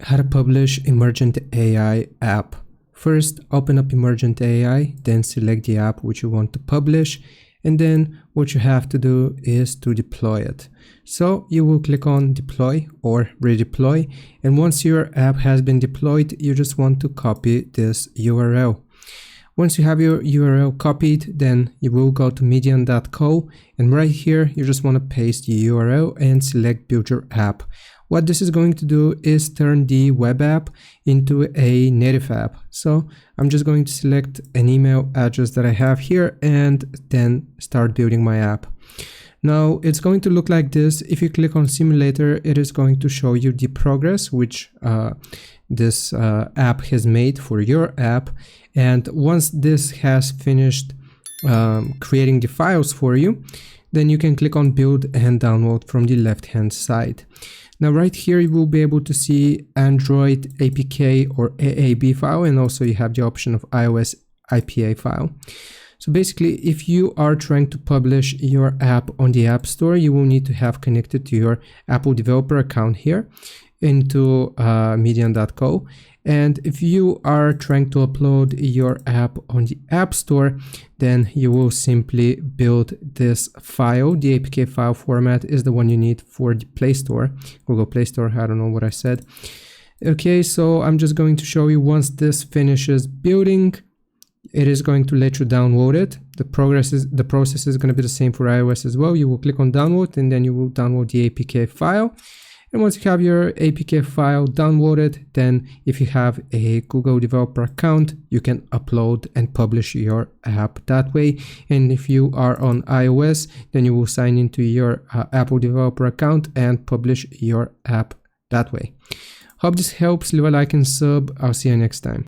How to publish Emergent AI app. First, open up Emergent AI, then select the app which you want to publish, and then what you have to do is to deploy it. So you will click on deploy or redeploy, and once your app has been deployed, you just want to copy this URL. Once you have your URL copied, then you will go to medium.co, and right here you just want to paste the URL and select build your app. What this is going to do is turn the web app into a native app. So I'm just going to select an email address that I have here and then start building my app. Now it's going to look like this. If you click on simulator, it is going to show you the progress which this app has made for your app. And once this has finished creating the files for you, then you can click on build and download from the left hand side. Now right here you will be able to see Android APK or AAB file, and also you have the option of iOS IPA file. So basically, if you are trying to publish your app on the App Store, you will need to have connected to your Apple developer account here into medium.co. And if you are trying to upload your app on the App Store, then you will simply build this file. The APK file format is the one you need for the Play Store, Google Play Store. I don't know what I said. Okay, so I'm just going to show you once this finishes building, it is going to let you download it. The process is going to be the same for iOS as well. You will click on download and then you will download the APK file. And once you have your APK file downloaded, then if you have a Google developer account, you can upload and publish your app that way. And if you are on iOS, then you will sign into your Apple developer account and publish your app that way. Hope this helps. Leave a like and sub. I'll see you next time.